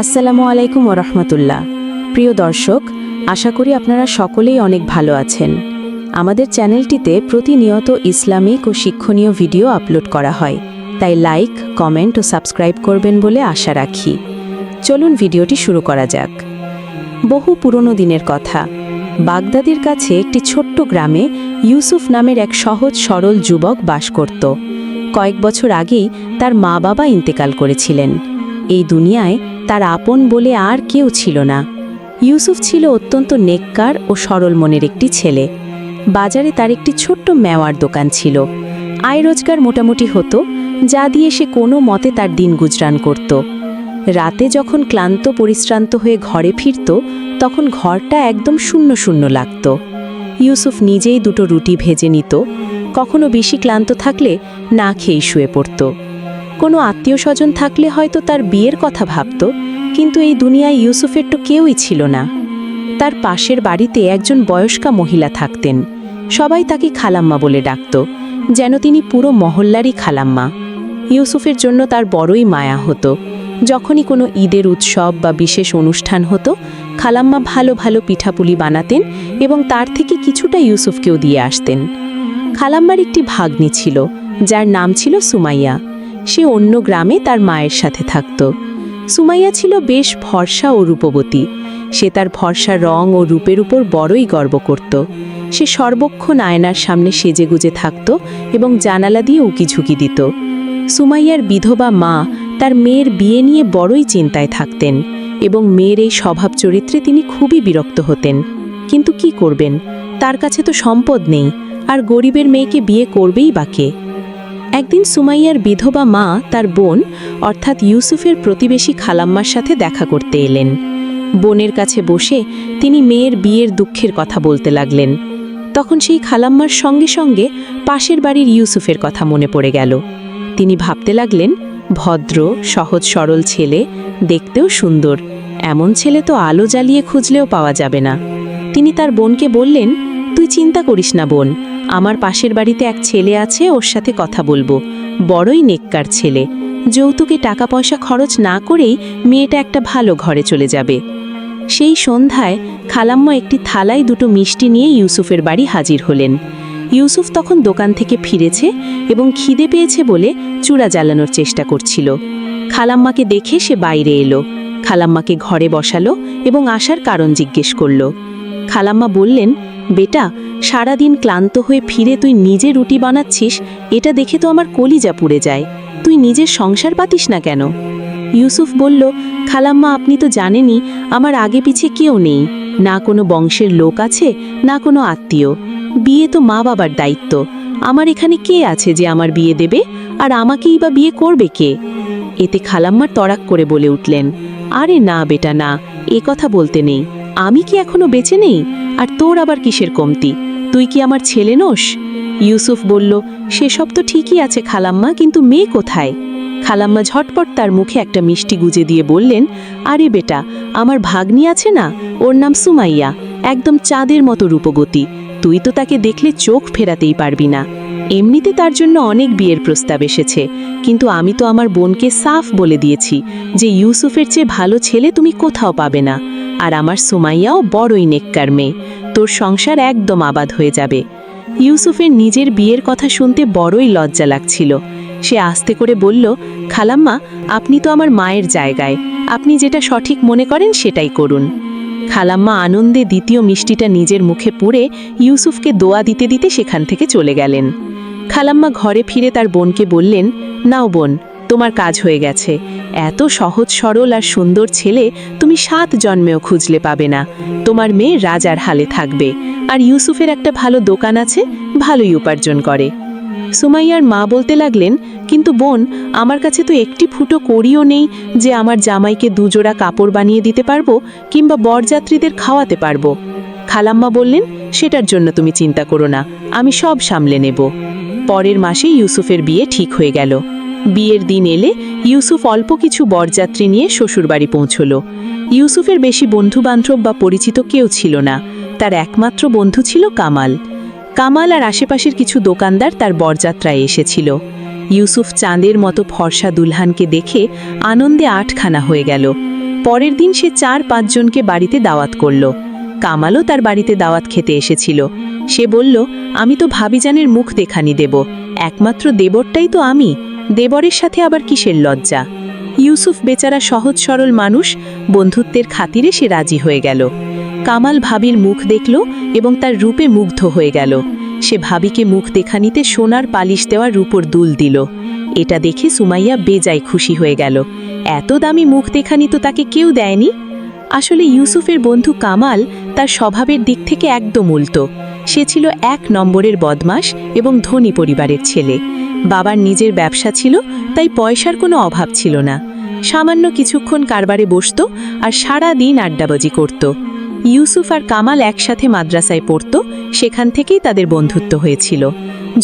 আসসালামু আলাইকুম ওরহমতুল্লাহ। প্রিয় দর্শক, আশা করি আপনারা সকলেই অনেক ভালো আছেন। আমাদের চ্যানেলটিতে প্রতিনিয়ত ইসলামিক ও শিক্ষণীয় ভিডিও আপলোড করা হয়, তাই লাইক, কমেন্ট ও সাবস্ক্রাইব করবেন বলে আশা রাখি। চলুন ভিডিওটি শুরু করা যাক। বহু পুরনো দিনের কথা, বাগদাদের কাছে একটি ছোট্ট গ্রামে ইউসুফ নামের এক সহজ সরল যুবক বাস করত। কয়েক বছর আগেই তার মা বাবা ইন্তেকাল করেছিলেন। এই দুনিয়ায় তার আপন বলে আর কেউ ছিল না। ইউসুফ ছিল অত্যন্ত নেককার ও সরল মনের একটি ছেলে। বাজারে তার একটি ছোট্ট মেওয়ার দোকান ছিল। আয় রোজগার মোটামুটি হতো, যা দিয়ে সে কোনো মতে তার দিন গুজরান করত। রাতে যখন ক্লান্ত পরিশ্রান্ত হয়ে ঘরে ফিরত, তখন ঘরটা একদম শূন্য শূন্য লাগত। ইউসুফ নিজেই দুটো রুটি ভেজে নিত। কখনো বেশি ক্লান্ত থাকলে না খেয়েই শুয়ে পড়ত। কোনো আত্মীয় স্বজন থাকলে হয়তো তার বিয়ের কথা ভাবত, কিন্তু এই দুনিয়ায় ইউসুফের তো কেউই ছিল না। তার পাশের বাড়িতে একজন বয়স্কা মহিলা থাকতেন। সবাই তাকে খালাম্মা বলে ডাকত, যেন তিনি পুরো মহল্লারই খালাম্মা। ইউসুফের জন্য তার বড়ই মায়া হতো। যখনই কোনো ঈদের উৎসব বা বিশেষ অনুষ্ঠান হতো, খালাম্মা ভালো ভালো পিঠাপুলি বানাতেন এবং তার থেকে কিছুটা ইউসুফকেও দিয়ে আসতেন। খালাম্মার একটি ভাগ্নি ছিল, যার নাম ছিল সুমাইয়া। সে অন্য গ্রামে তার মায়ের সাথে থাকত। সুমাইয়া ছিল বেশ ফর্সা ও রূপবতী। সে তার ফর্সা রং ও রূপের উপর বড়ই গর্ব করত। সে সর্বক্ষণ আয়নার সামনে সেজেগুজে থাকত এবং জানালা দিয়ে উকিঝুঁকি দিত। সুমাইয়ার বিধবা মা তার মেয়ের বিয়ে নিয়ে বড়ই চিন্তায় থাকতেন এবং মেয়ের এই স্বভাব চরিত্রে তিনি খুবই বিরক্ত হতেন। কিন্তু কি করবেন, তার কাছে তো সম্পদ নেই, আর গরিবের মেয়েকে বিয়ে করবেই বা কে? একদিন সুমাইয়ার বিধবা মা তার বোন অর্থাৎ ইউসুফের প্রতিবেশী খালাম্মার সাথে দেখা করতে এলেন। বোনের কাছে বসে তিনি মেয়ের বিয়ের দুঃখের কথা বলতে লাগলেন। তখন সেই খালাম্মার সঙ্গে সঙ্গে পাশের বাড়ির ইউসুফের কথা মনে পড়ে গেল। তিনি ভাবতে লাগলেন, ভদ্র সহজ সরল ছেলে, দেখতেও সুন্দর, এমন ছেলে তো আলো জ্বালিয়ে খুঁজলেও পাওয়া যাবে না। তিনি তার বোনকে বললেন, তুই চিন্তা করিস না বোন, আমার পাশের বাড়িতে এক ছেলে আছে, ওর সাথে কথা বলবো। বড়ই নেককার ছেলে, যৌতুকে টাকা পয়সা খরচ না করেই মেয়েটা একটা ভালো ঘরে চলে যাবে। সেই সন্ধ্যায় খালাম্মা একটি থালায় দুটো মিষ্টি নিয়ে ইউসুফের বাড়ি হাজির হলেন। ইউসুফ তখন দোকান থেকে ফিরেছে এবং খিদে পেয়েছে বলে চূড়া জ্বালানোর চেষ্টা করছিল। খালাম্মাকে দেখে সে বাইরে এলো। খালাম্মাকে ঘরে বসালো এবং আসার কারণ জিজ্ঞেস করল। খালাম্মা বললেন, বেটা, সারাদিন ক্লান্ত হয়ে ফিরে তুই নিজে রুটি বানাচ্ছিস, এটা দেখে তো আমার কলিজা পুড়ে যায়। তুই নিজের সংসার পাতিস না কেন? ইউসুফ বলল, খালাম্মা, আপনি তো জানেনই আমার আগে পিছে কেউ নেই, না কোনো বংশের লোক আছে, না কোনো আত্মীয়। বিয়ে তো মা বাবার দায়িত্ব। আমার এখানে কে আছে যে আমার বিয়ে দেবে, আর আমাকেই বা বিয়ে করবে কে? এতে খালাম্মার তড়াক করে বলে উঠলেন, আরে না বেটা না, এ কথা বলতে নেই। আমি কি এখনো বেঁচে নেই? আর তোর আবার কিসের কমতি? তুই কি আমার ছেলে নোস? ইউসুফ বলল, সেসব তো ঠিকই আছে খালাম্মা, কিন্তু মেয়ে কোথায়? খালাম্মা ঝটপট তার মুখে একটা মিষ্টি গুজে দিয়ে বললেন, আরে বেটা, আমার ভাগ্নি আছে না, ওর নাম সুমাইয়া, একদম চাঁদের মতো রূপবতী। তুই তো তাকে দেখলে চোখ ফেরাতেই পারবি না। এমনিতে তার জন্য অনেক বিয়ের প্রস্তাব এসেছে, কিন্তু আমি তো আমার বোনকে সাফ বলে দিয়েছি যে ইউসুফের চেয়ে ভালো ছেলে তুমি কোথাও পাবে না। আর আমার সুমাইয়াও বড়ই নেককার মেয়ে, তোর সংসার একদম আবাদ হয়ে যাবে। ইউসুফের নিজের বিয়ের কথা শুনতে বড়ই লজ্জা লাগছিল। সে আস্তে করে বলল, খালাম্মা, আপনি তো আমার মায়ের জায়গায়, আপনি যেটা সঠিক মনে করেন সেটাই করুন। খালাম্মা আনন্দে দ্বিতীয় মিষ্টিটা নিজের মুখে পুরে ইউসুফকে দোয়া দিতে দিতে সেখান থেকে চলে গেলেন। খালাম্মা ঘরে ফিরে তার বোনকে বললেন, নাও বোন, তোমার কাজ হয়ে গেছে। এত সহজ সরল আর সুন্দর ছেলে তুমি 7 জন্মেও খুঁজলে পাবে না। তোমার মেয়ে রাজার হালে থাকবে, আর ইউসুফের একটা ভালো দোকান আছে, ভালোই উপার্জন করে। সুমাইয়ার মা বলতে লাগলেন, কিন্তু বোন, আমার কাছে তো একটি ফুটো কড়িও নেই যে আমার জামাইকে দুজোড়া কাপড় বানিয়ে দিতে পারবো কিংবা বরযাত্রীদের খাওয়াতে পারবো। খালাম্মা বললেন, সেটার জন্য তুমি চিন্তা করো না, আমি সব সামলে নেব। পরের মাসে ইউসুফের বিয়ে ঠিক হয়ে গেল। বিয়ের দিন এলে ইউসুফ অল্প কিছু বরযাত্রী নিয়ে শ্বশুরবাড়ি পৌঁছল। ইউসুফের বেশি বন্ধুবান্ধব বা পরিচিত কেউ ছিল না। তার একমাত্র বন্ধু ছিল কামাল। কামাল আর আশেপাশের কিছু দোকানদার তার বরযাত্রায় এসেছিল। ইউসুফ চাঁদের মতো ফর্সা দুলহানকে দেখে আনন্দে আটখানা হয়ে গেল। পরের দিন সে 4-5 জনকে বাড়িতে দাওয়াত করল। কামালও তার বাড়িতে দাওয়াত খেতে এসেছিল। সে বলল, আমি তো ভাবিজানের মুখ দেখানি দেব, একমাত্র দেবরটাই তো আমি, দেবরের সাথে আবার কিসের লজ্জা। ইউসুফ বেচারা সহজ সরল মানুষ, বন্ধুত্বের খাতিরে সে রাজি হয়ে গেল। কামাল ভাবির মুখ দেখল এবং তার রূপে মুগ্ধ হয়ে গেল। সে ভাবিকে মুখ দেখানিতে সোনার পালিশ দেওয়া রূপোর দুল দিল। এটা দেখে সুমাইয়া বেজায় খুশি হয়ে গেল। এত দামি মুখ দেখানি তো তাকে কেউ দেয়নি। আসলে ইউসুফের বন্ধু কামাল তার স্বভাবের দিক থেকে একদম উল্টো। সে ছিল 1 নম্বরের বদমাশ এবং ধনী পরিবারের ছেলে। বাবার নিজের ব্যবসা ছিল, তাই পয়সার কোনো অভাব ছিল না। সামান্য কিছুক্ষণ কারবারে বসত আর সারা দিন আড্ডাবাজি করত। ইউসুফ আর কামাল একসাথে মাদ্রাসায় পড়ত, সেখান থেকেই তাদের বন্ধুত্ব হয়েছিল।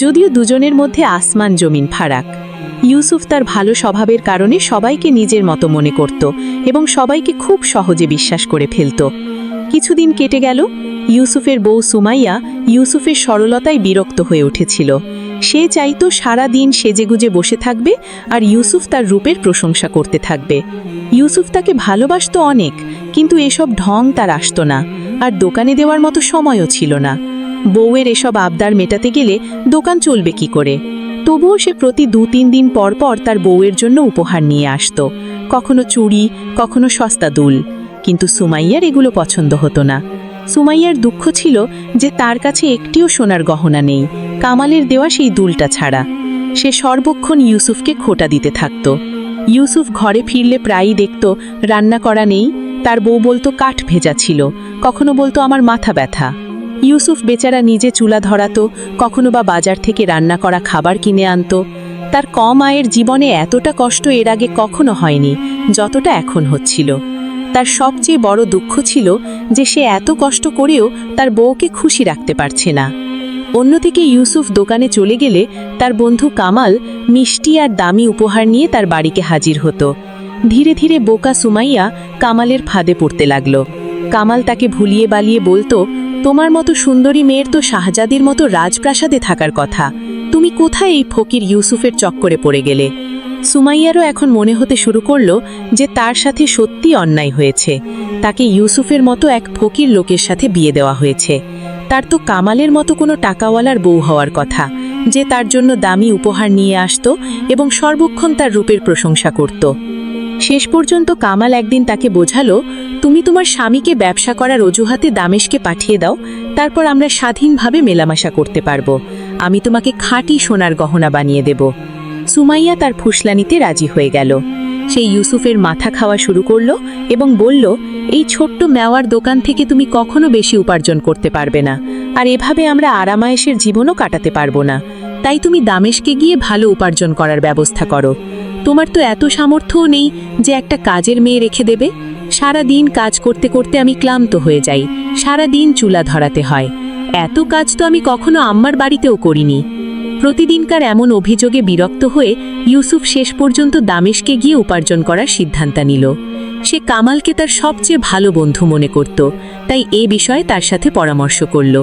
যদিও দুজনের মধ্যে আসমান জমিন ফারাক। ইউসুফ তার ভালো স্বভাবের কারণে সবাইকে নিজের মতো মনে করত এবং সবাইকে খুব সহজে বিশ্বাস করে ফেলত। কিছুদিন কেটে গেল। ইউসুফের বউ সুমাইয়া ইউসুফের সরলতায় বিরক্ত হয়ে উঠেছিল। সে চাইতো সারা দিন সেজেগুজে বসে থাকবে আর ইউসুফ তার রূপের প্রশংসা করতে থাকবে। ইউসুফ তাকে ভালোবাসত অনেক, কিন্তু এসব ঢং তার আসত না, আর দোকানে দেওয়ার মতো সময়ও ছিল না। বউয়ের এসব আবদার মেটাতে গেলে দোকান চলবে কি করে? তবুও সে প্রতি 2-3 দিন পর পর তার বউয়ের জন্য উপহার নিয়ে আসত, কখনো চুড়ি, কখনো সস্তা দুল। কিন্তু সুমাইয়ার এগুলো পছন্দ হতো না। সুমাইয়ার দুঃখ ছিল যে তার কাছে একটিও সোনার গহনা নেই, কামালের দেওয়া সেই দুলটা ছাড়া। সে সর্বক্ষণ ইউসুফকে খোঁটা দিতে থাকত। ইউসুফ ঘরে ফিরলে প্রায়ই দেখত রান্না করা নেই। তার বউ বলতো কাঠ ভেজা ছিল, কখনো বলতো আমার মাথা ব্যথা। ইউসুফ বেচারা নিজে চুলা ধরাতো, কখনো বা বাজার থেকে রান্না করা খাবার কিনে আনতো। তার কম আয়ের জীবনে এতটা কষ্ট এর আগে কখনো হয়নি যতটা এখন হচ্ছিল। তার সবচেয়ে বড় দুঃখ ছিল যে সে এত কষ্ট করেও তার বউকে খুশি রাখতে পারছে না। অন্যদিকে ইউসুফ দোকানে চলে গেলে তার বন্ধু কামাল মিষ্টি আর দামি উপহার নিয়ে তার বাড়িতে হাজির হতো। ধীরে ধীরে বোকা সুমাইয়া কামালের ফাঁদে পড়তে লাগল। কামাল তাকে ভুলিয়ে বালিয়ে বলতো, তোমার মতো সুন্দরী মেয়ের তো শাহজাদির মতো রাজপ্রাসাদে থাকার কথা, তুমি কোথায় এই ফকির ইউসুফের চক্করে পড়ে গেলে? সুমাইয়ারও এখন মনে হতে শুরু করল যে তার সাথে সত্যি অন্যায় হয়েছে। তাকে ইউসুফের মতো এক ফকির লোকের সাথে বিয়ে দেওয়া হয়েছে। তার তো কামালের মতো কোনো টাকাওয়ালার বউ হওয়ার কথা, যে তার জন্য দামি উপহার নিয়ে আসতো এবং সর্বক্ষণ তার রূপের প্রশংসা করত। শেষ পর্যন্ত কামাল একদিন তাকে বোঝালো, তুমি তোমার স্বামীকে ব্যবসা করার অজুহাতে দামেশকে পাঠিয়ে দাও, তারপর আমরা স্বাধীনভাবে মেলামেশা করতে পারবো। আমি তোমাকে খাঁটি সোনার গহনা বানিয়ে দেব। সুমাইয়া তার ফুসলানিতে রাজি হয়ে গেল। সে ইউসুফের মাথা খাওয়া শুরু করলো এবং বলল, এই ছোট্ট মেওয়ার দোকান থেকে তুমি কখনো বেশি উপার্জন করতে পারবে না, আর এভাবে আমরা আরামায়েশের জীবনও কাটাতে পারবো না। তাই তুমি দামেশকে গিয়ে ভালো উপার্জন করার ব্যবস্থা করো। তোমার তো এত সামর্থ্যও নেই যে একটা কাজের মেয়ে রেখে দেবে। সারা দিন কাজ করতে করতে আমি ক্লান্ত হয়ে যাই, সারা দিন চুলা ধরাতে হয়। এত কাজ তো আমি কখনো আম্মার বাড়িতেও করিনি। প্রতিদিনকার এমন অভিযোগে বিরক্ত হয়ে ইউসুফ শেষ পর্যন্ত দামেশকে গিয়ে উপার্জন করার সিদ্ধান্ত নিল। সে কামালকে তার সবচেয়ে ভালো বন্ধু মনে করত, তাই এ বিষয়ে তার সাথে পরামর্শ করল।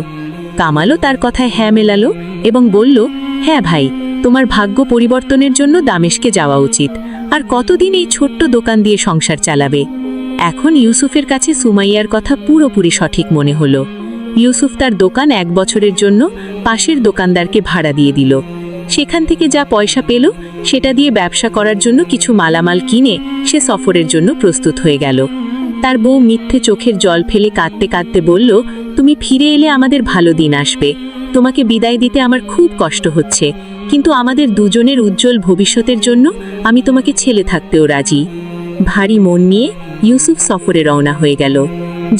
কামালও তার কথায় হ্যাঁ মেলালো এবং বলল, হ্যাঁ ভাই, তোমার ভাগ্য পরিবর্তনের জন্য দামেশকে যাওয়া উচিত। আর কতদিন এই ছোট্ট দোকান দিয়ে সংসার চালাবে? এখন ইউসুফের কাছে সুমাইয়ার কথা পুরোপুরি সঠিক মনে হলো। ইউসুফ তার দোকান 1 বছরের জন্য পাশের দোকানদারকে ভাড়া দিয়ে দিল। সেখান থেকে যা পয়সা পেল সেটা দিয়ে ব্যবসা করার জন্য কিছু মালামাল কিনে সে সফরের জন্য প্রস্তুত হয়ে গেল। তার বউ মিথ্যে চোখের জল ফেলে কাঁদতে কাঁদতে বলল, তুমি ফিরে এলে আমাদের ভালো দিন আসবে। তোমাকে বিদায় দিতে আমার খুব কষ্ট হচ্ছে, কিন্তু আমাদের দুজনের উজ্জ্বল ভবিষ্যতের জন্য আমি তোমাকে ছেড়ে থাকতেও রাজি। ভারী মন নিয়ে ইউসুফ সফরে রওনা হয়ে গেল।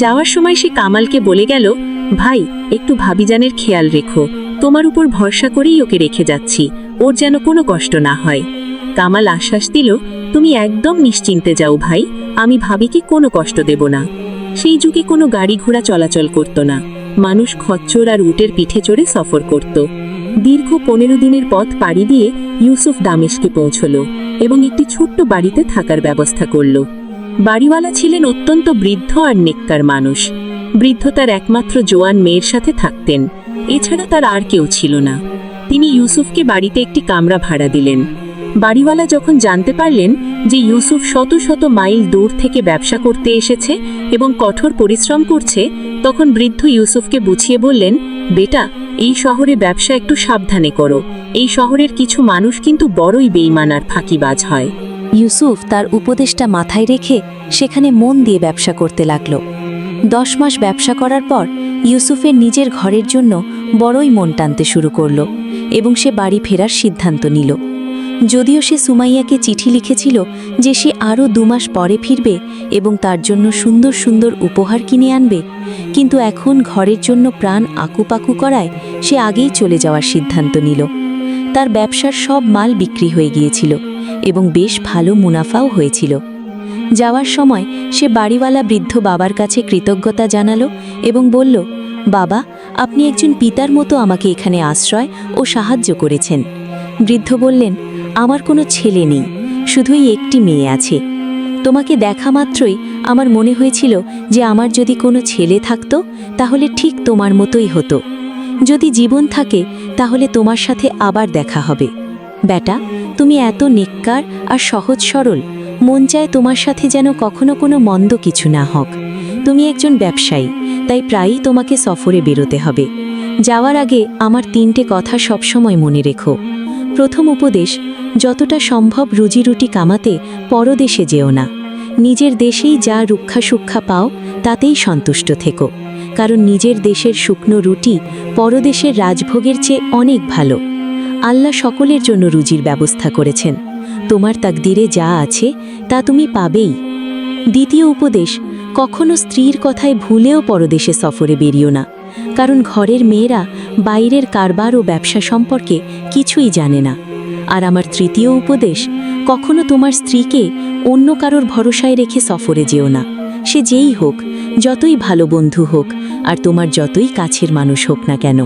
যাওয়ার সময় সে কামালকে বলে গেল, ভাই, একটু ভাবিজানের খেয়াল রেখো, তোমার উপর ভরসা করেই ওকে রেখে যাচ্ছি, ওর যেন কোনো কষ্ট না হয়। কামাল আশ্বাস দিল, তুমি একদম নিশ্চিন্তে যাও ভাই, আমি ভাবিকে কোনো কষ্ট দেব না। সেই যুগে কোনো গাড়ি ঘোড়া চলাচল করত না, মানুষ খচ্চর আর উটের পিঠে চড়ে সফর করত। দীর্ঘ 15 দিনের পথ পাড়ি দিয়ে ইউসুফ দামেশকে পৌঁছল এবং একটি ছোট্ট বাড়িতে থাকার ব্যবস্থা করল। বাড়িওয়ালা ছিলেন অত্যন্ত বৃদ্ধ আর নেককার মানুষ। বৃদ্ধ তার একমাত্র জোয়ান মেয়ের সাথে থাকতেন, এছাড়া তার আর কেউ ছিল না। তিনি ইউসুফকে বাড়িতে একটি কামরা ভাড়া দিলেন। বাড়িওয়ালা যখন জানতে পারলেন যে ইউসুফ শত শত মাইল দূর থেকে ব্যবসা করতে এসেছে এবং কঠোর পরিশ্রম করছে, তখন বৃদ্ধ ইউসুফকে বুঝিয়ে বললেন, বেটা, এই শহরে ব্যবসা একটু সাবধানে করো। এই শহরের কিছু মানুষ কিন্তু বড়ই বেঈমান আর ফাঁকিবাজ হয়। ইউসুফ তার উপদেশটা মাথায় রেখে সেখানে মন দিয়ে ব্যবসা করতে লাগল। 10 মাস ব্যবসা করার পর ইউসুফের নিজের ঘরের জন্য বড়ই মন টানতে শুরু করল এবং সে বাড়ি ফেরার সিদ্ধান্ত নিল। যদিও সে সুমাইয়াকে চিঠি লিখেছিল যে সে আরও 2 মাস পরে ফিরবে এবং তার জন্য সুন্দর সুন্দর উপহার কিনে আনবে, কিন্তু এখন ঘরের জন্য প্রাণ আকুপাকু করায় সে আগেই চলে যাওয়ার সিদ্ধান্ত নিল। তার ব্যবসার সব মাল বিক্রি হয়ে গিয়েছিল এবং বেশ ভালো মুনাফাও হয়েছিল। যাওয়ার সময় সে বাড়িওয়ালা বৃদ্ধ বাবার কাছে কৃতজ্ঞতা জানালো এবং বলল, বাবা, আপনি একজন পিতার মতো আমাকে এখানে আশ্রয় ও সাহায্য করেছেন। বৃদ্ধ বললেন, আমার কোনো ছেলে নেই, শুধুই একটি মেয়ে আছে। তোমাকে দেখা মাত্রই আমার মনে হয়েছিল যে আমার যদি কোনো ছেলে থাকতো তাহলে ঠিক তোমার মতোই হতো। যদি জীবন থাকে তাহলে তোমার সাথে আবার দেখা হবে। বেটা, তুমি এত নেককার আর সহজ সরল, মন চায় তোমার সাথে যেন কখনো কোনো মন্দ কিছু না হোক। তুমি একজন ব্যবসায়ী, তাই প্রায়ই তোমাকে সফরে বেরোতে হবে। যাওয়ার আগে আমার 3টে কথা সবসময় মনে রেখো। প্রথম উপদেশ, যতটা সম্ভব রুজিরুটি কামাতে পরদেশে যেও না। নিজের দেশেই যা রুক্ষা সুক্ষা পাও তাতেই সন্তুষ্ট থেকো, কারণ নিজের দেশের শুকনো রুটি পরদেশের রাজভোগের চেয়ে অনেক ভালো। আল্লাহ সকলের জন্য রুজির ব্যবস্থা করেছেন। তোমার তাকদিরে যা আছে তা তুমি পাবেই। দ্বিতীয় উপদেশ, কখনো স্ত্রীর কথায় ভুলেও পরদেশে সফরে বেরিও না, কারণ ঘরের মেয়েরা বাইরের কারবার ও ব্যবসা সম্পর্কে কিছুই জানে না। আর আমার তৃতীয় উপদেশ, কখনো তোমার স্ত্রীকে অন্য কারোর ভরসায় রেখে সফরে যেও না। সে যেই হোক, যতই ভালো বন্ধু হোক আর তোমার যতই কাছের মানুষ হোক না কেন।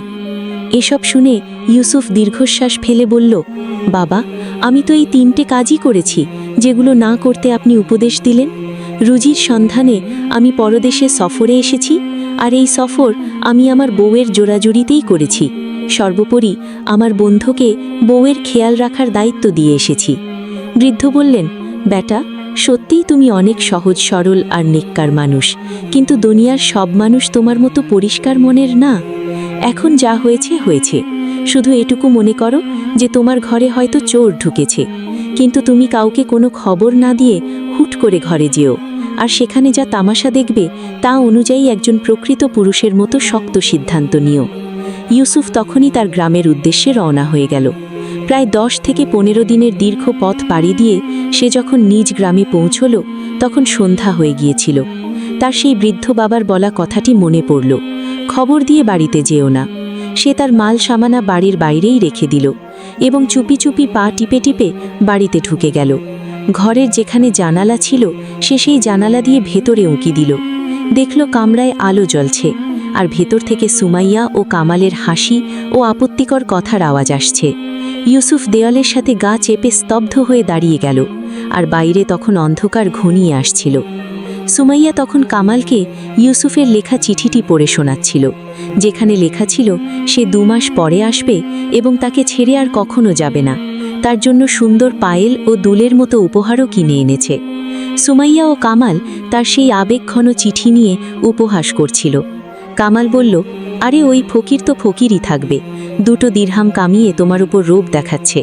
এসব শুনে ইউসুফ দীর্ঘশ্বাস ফেলে বলল, বাবা, আমি তো এই 3টে কাজই করেছি যেগুলো না করতে আপনি উপদেশ দিলেন। রুজির সন্ধানে আমি পরদেশে সফরে এসেছি, আর এই সফর আমি আমার বউয়ের জোড়াজুড়িতেই করেছি। সর্বোপরি আমার বন্ধুকে বউয়ের খেয়াল রাখার দায়িত্ব দিয়ে এসেছি। বৃদ্ধ বললেন, বেটা, সত্যিই তুমি অনেক সহজ সরল আর নেককার মানুষ, কিন্তু দুনিয়ার সব মানুষ তোমার মতো পরিষ্কার মনের না। এখন যা হয়েছে হয়েছে, শুধু এটুকু মনে করো যে তোমার ঘরে হয়তো চোর ঢুকেছে, কিন্তু তুমি কাউকে কোনো খবর না দিয়ে হুট করে ঘরে যেও, আর সেখানে যা তামাশা দেখবে তা অনুযায়ী একজন প্রকৃত পুরুষের মতো শক্ত সিদ্ধান্ত নিও। ইউসুফ তখনই তার গ্রামের উদ্দেশ্যে রওনা হয়ে গেল। প্রায় 10 থেকে 15 দিনের দীর্ঘ পথ পাড়ি দিয়ে সে যখন নিজ গ্রামে পৌঁছল তখন সন্ধ্যা হয়ে গিয়েছিল। তার সেই বৃদ্ধ বাবার বলা কথাটি মনে পড়ল, খবর দিয়ে বাড়িতে যেও না। সে তার মাল সামানা বাড়ির বাইরেই রেখে দিল এবং চুপি চুপি পা টিপে টিপে বাড়িতে ঢুকে গেল। ঘরের যেখানে জানালা ছিল সে সেই জানালা দিয়ে ভেতরে উঁকি দিল। দেখল কামরায় আলো জ্বলছে, আর ভেতর থেকে সুমাইয়া ও কামালের হাসি ও আপত্তিকর কথার আওয়াজ আসছে। ইউসুফ দেয়ালের সাথে গা চেপে স্তব্ধ হয়ে দাঁড়িয়ে গেল, আর বাইরে তখন অন্ধকার ঘনিয়ে আসছিল। সুমাইয়া তখন কামালকে ইউসুফের লেখা চিঠিটি পড়ে শোনাচ্ছিল, যেখানে লেখা ছিল সে 2 মাস পরে আসবে এবং তাকে ছেড়ে আর কখনো যাবে না। তার জন্য সুন্দর পায়েল ও দুলের মতো উপহারও কিনে এনেছে। সুমাইয়া ও কামাল তার সেই আবেগঘন চিঠি নিয়ে উপহাস করছিল। কামাল বলল, আরে ওই ফকির তো ফকিরই থাকবে, 2 দিরহাম কামিয়ে তোমার উপর রোব দেখাচ্ছে।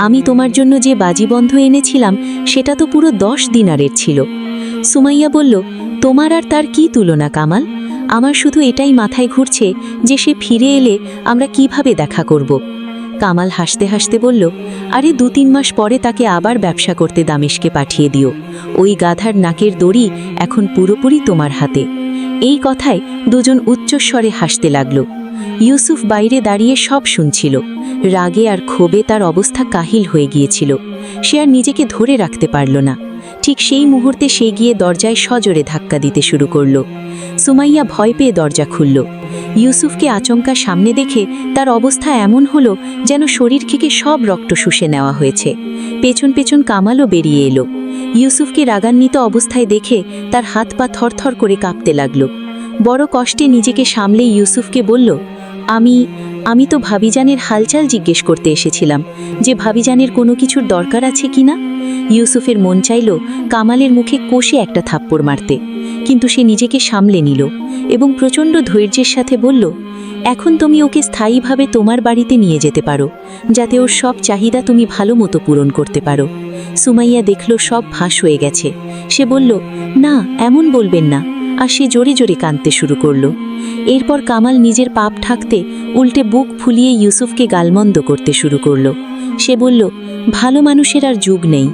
আমি তোমার জন্য যে বাজিবন্ধ এনেছিলাম সেটা তো পুরো 10 দিনারের ছিল। সুমাইয়া বলল, তোমার আর তার কি তুলনা কামাল? আমার শুধু এটাই মাথায় ঘুরছে যে সে ফিরে এলে আমরা কিভাবে দেখা করব। কামাল হাসতে হাসতে বলল, আরে 2-3 মাস পরে তাকে আবার ব্যবসা করতে দামেশকে পাঠিয়ে দিও। ওই গাধার নাকের দড়ি এখন পুরোপুরি তোমার হাতে। এই কথায় দুজন উচ্চস্বরে হাসতে লাগল। ইউসুফ বাইরে দাঁড়িয়ে সব শুনছিল। রাগে আর ক্ষোভে তার অবস্থা কাহিল হয়ে গিয়েছিল। সে আর নিজেকে ধরে রাখতে পারল না। ঠিক সেই মুহূর্তে সে গিয়ে দরজায় সজোরে ধাক্কা দিতে শুরু করল। সুমাইয়া ভয় পেয়ে দরজা খুলল। ইউসুফকে আচমকা সামনে দেখে তার অবস্থা এমন হলো যেন শরীর থেকে সব রক্ত শুষে নেওয়া হয়েছে। পেছন পেছন কামালও বেরিয়ে এলো। ইউসুফকে রাগান্বিত অবস্থায় দেখে তার হাত পা থরথর করে কাঁপতে লাগল। বড় কষ্টে নিজেকে সামলে ইউসুফকে বলল, আমি তো ভাবিজানের হালচাল জিজ্ঞেস করতে এসেছিলাম যে ভাবিজানের কোনো কিছুর দরকার আছে কিনা। ইউসুফের মন চাইল কামালের মুখে কষে একটা থাপ্পড় মারতে, কিন্তু সে নিজেকে সামলে নিল এবং প্রচণ্ড ধৈর্যের সাথে বলল, এখন তুমি ওকে স্থায়ীভাবে তোমার বাড়িতে নিয়ে যেতে পারো, যাতে ওর সব চাহিদা তুমি ভালো মতো পূরণ করতে পারো। সুমাইয়া দেখল সব ফাঁস হয়ে গেছে। সে বলল, না, এমন বলবেন না, আর সে জোরে জোরে কাঁদতে শুরু করল। এরপর কামাল নিজের পাপ ঢাকতে উল্টে বুক ফুলিয়ে ইউসুফকে গালমন্দ করতে শুরু করল। সে বলল, ভালো মানুষের আর যুগ নেই।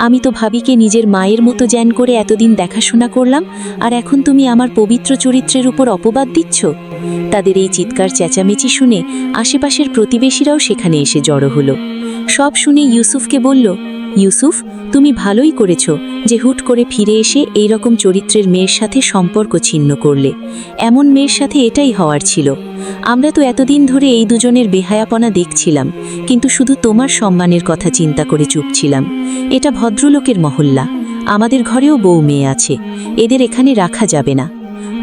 আমি তো ভাবিকে নিজের মায়ের মতো জ্ঞান করে এতদিন দেখাশোনা করলাম, আর এখন তুমি আমার পবিত্র চরিত্রের উপর অপবাদ দিচ্ছ। তাদের এই চিৎকার চেঁচামেচি শুনে আশেপাশের প্রতিবেশীরাও সেখানে এসে জড়ো হলো। সব শুনে ইউসুফকে বলল, ইউসুফ, তুমি ভালোই করেছ যে হুট করে ফিরে এসে এই রকম চরিত্রের মেয়ের সাথে সম্পর্ক ছিন্ন করলে। এমন মেয়ের সাথে এটাই হওয়ার ছিল। আমরা তো এতদিন ধরে এই দুজনের বেহায়াপনা দেখছিলাম, কিন্তু শুধু তোমার সম্মানের কথা চিন্তা করে চুপ ছিলাম। এটা ভদ্রলোকের মহল্লা, আমাদের ঘরেও বউ মেয়ে আছে, এদের এখানে রাখা যাবে না।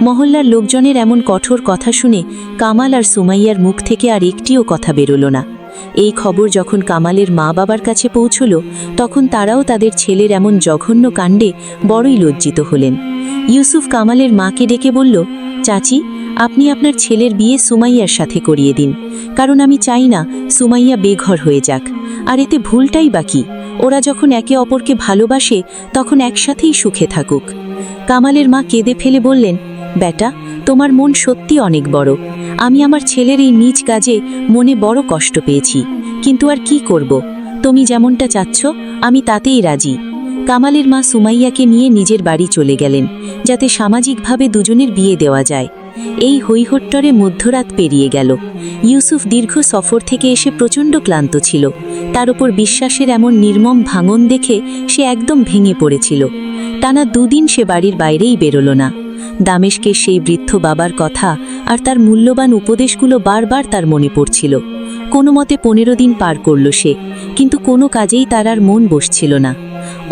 মহল্লার লোকজনের এমন কঠোর কথা শুনে কামাল আর সুমাইয়ার মুখ থেকে আর একটিও কথা বেরোলো না। এই খবর যখন কামালের মা বাবার কাছে পৌঁছল, তখন তারাও তাদের ছেলের এমন জঘন্য কাণ্ডে বড়ই লজ্জিত হলেন। ইউসুফ কামালের মাকে ডেকে বলল, চাচি, আপনি আপনার ছেলের বিয়ে সুমাইয়ার সাথে করিয়ে দিন, কারণ আমি চাই না সুমাইয়া বেঘর হয়ে যাক। আর এতে ভুলটাই বাকি, ওরা যখন একে অপরকে ভালোবাসে তখন একসাথেই সুখে থাকুক। কামালের মা কেঁদে ফেলে বললেন, বেটা, তোমার মন সত্যি অনেক বড়। আমি আমার ছেলের এই নিজ কাজে মনে বড় কষ্ট পেয়েছি, কিন্তু আর কি করব, তুমি যেমনটা চাচ্ছ আমি তাতেই রাজি। কামালের মা সুমাইয়াকে নিয়ে নিজের বাড়ি চলে গেলেন, যাতে সামাজিকভাবে দুজনের বিয়ে দেওয়া যায়। এই হৈহট্টরে মধ্যরাত পেরিয়ে গেল। ইউসুফ দীর্ঘ সফর থেকে এসে প্রচণ্ড ক্লান্ত ছিল। তার উপর বিশ্বাসের এমন নির্মম ভাঙন দেখে সে একদম ভেঙে পড়েছিল। টানা 2 দিন সে বাড়ির বাইরেই বেরোল না। দামেশকের সেই বৃদ্ধ বাবার কথা আর তার মূল্যবান উপদেশগুলো বারবার তার মনে পড়ছিল। কোনো মতে 15 দিন পার করল সে, কিন্তু কোনো কাজেই তার আর মন বসছিল না।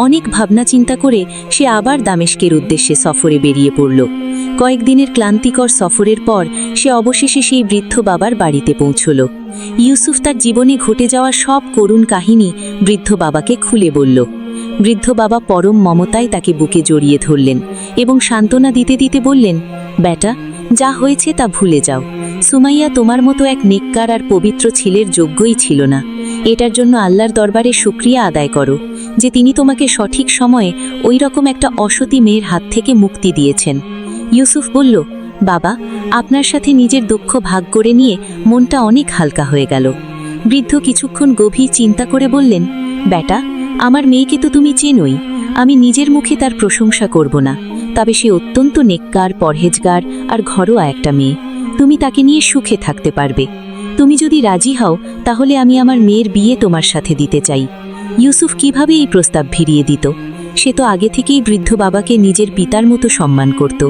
অনেক ভাবনা চিন্তা করে সে আবার দামেশকের উদ্দেশ্যে সফরে বেরিয়ে পড়ল। কয়েকদিনের ক্লান্তিকর সফরের পর সে অবশেষে সেই বৃদ্ধ বাবার বাড়িতে পৌঁছল। ইউসুফ তার জীবনে ঘটে যাওয়া সব করুণ কাহিনী বৃদ্ধ বাবাকে খুলে বলল। বৃদ্ধ বাবা পরম মমতায় তাকে বুকে জড়িয়ে ধরলেন এবং সান্ত্বনা দিতে দিতে বললেন, বেটা, যা হয়েছে তা ভুলে যাও। সুমাইয়া তোমার মতো এক নেককার আর পবিত্র ছেলের যোগ্যই ছিল না। এটার জন্য আল্লাহর দরবারে শুকরিয়া আদায় করো যে তিনি তোমাকে সঠিক সময়ে ওই রকম একটা অসতী মেয়ের হাত থেকে মুক্তি দিয়েছেন। ইউসুফ বলল, বাবা, আপনার সাথে নিজের দুঃখ ভাগ করে নিয়ে মনটা অনেক হালকা হয়ে গেল। বৃদ্ধ কিছুক্ষণ গভীর চিন্তা করে বললেন, বেটা, আমার মেয়েকে তো তুমি চেনোই। আমি নিজের মুখে তার প্রশংসা করব না, তবে সে অত্যন্ত নেককার, পরহেজগার আর ঘরোয়া একটা মেয়ে। তুমি তাকে নিয়ে সুখে থাকতে পারবে। তুমি যদি রাজি হও তাহলে আমি আমার মেয়ের বিয়ে তোমার সাথে দিতে চাই। ইউসুফ কিভাবে এই প্রস্তাব ভিড়িয়ে দিত? সে তো আগে থেকেই বৃদ্ধ বাবাকে নিজের পিতার মতো সম্মান করত।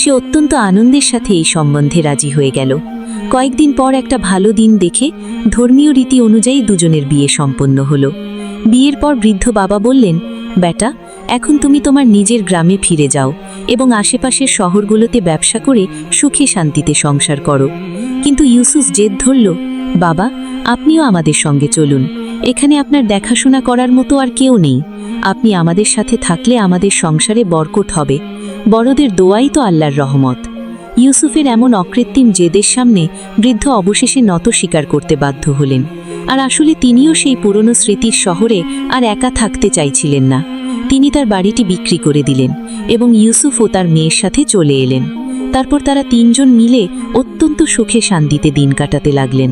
সে অত্যন্ত আনন্দের সাথে এই সম্বন্ধে রাজি হয়ে গেল। কয়েকদিন পর একটা ভালো দিন দেখে ধর্মীয় রীতি অনুযায়ী দুজনের বিয়ে সম্পন্ন হলো। বিয়ের পর বৃদ্ধ বাবা বললেন, বেটা, এখন তুমি তোমার নিজের গ্রামে ফিরে যাও এবং আশেপাশের শহরগুলোতে ব্যবসা করে সুখে শান্তিতে সংসার করো। কিন্তু ইউসুফ জেদ ধরল, বাবা, আপনিও আমাদের সঙ্গে চলুন। এখানে আপনার দেখাশোনা করার মতো আর কেউ নেই। আপনি আমাদের সাথে থাকলে আমাদের সংসারে বরকত হবে। বড়দের দোয়াই তো আল্লাহর রহমত। ইউসুফের এমন অকৃত্রিম জেদের সামনে বৃদ্ধ অবশেষে নত স্বীকার করতে বাধ্য হলেন। আর আসলে তিনিও সেই পুরনো স্মৃতির শহরে আর একা থাকতে চাইছিলেন না। তিনি তার বাড়িটি বিক্রি করে দিলেন এবং ইউসুফ ও তার মেয়ের সাথে চলে এলেন। তারপর তারা 3 জন মিলে অত্যন্ত সুখে শান্তিতে দিন কাটাতে লাগলেন।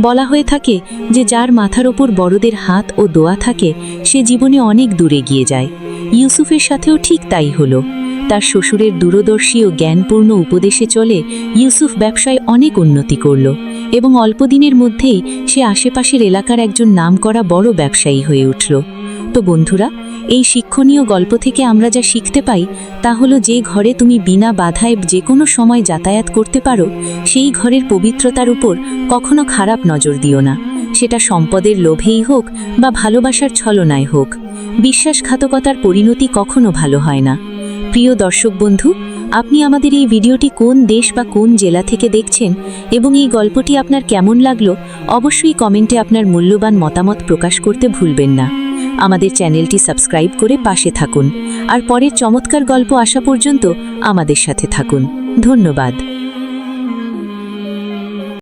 বলা হয়ে থাকে যে যার মাথার ওপর বড়দের হাত ও দোয়া থাকে সে জীবনে অনেক দূরে গিয়ে যায়। ইউসুফের সাথেও ঠিক তাই হলো। তার শ্বশুরের দূরদর্শী ও জ্ঞানপূর্ণ উপদেশে চলে ইউসুফ ব্যবসায় অনেক উন্নতি করল এবং অল্প দিনের মধ্যেই সে আশেপাশের এলাকার একজন নামকরা বড় ব্যবসায়ী হয়ে উঠল। তো বন্ধুরা, এই শিক্ষণীয় গল্প থেকে আমরা যা শিখতে পাই তা হলো, যে ঘরে তুমি বিনা বাধায় যে কোনো সময় যাতায়াত করতে পারো সেই ঘরের পবিত্রতার উপর কখনো খারাপ নজর দিও না। সেটা সম্পদের লোভেই হোক বা ভালোবাসার ছলনায় হোক। বিশ্বাসঘাতকতার পরিণতি কখনো ভালো হয় না। প্রিয় দর্শক বন্ধু, আপনি আমাদের এই ভিডিওটি কোন দেশ বা কোন জেলা থেকে দেখছেন এবং এই গল্পটি আপনার কেমন লাগলো অবশ্যই কমেন্টে আপনার মূল্যবান মতামত প্রকাশ করতে ভুলবেন না। আমাদের চ্যানেলটি সাবস্ক্রাইব করে পাশে থাকুন আর পরের চমৎকার গল্প আসা পর্যন্ত আমাদের সাথে থাকুন। ধন্যবাদ।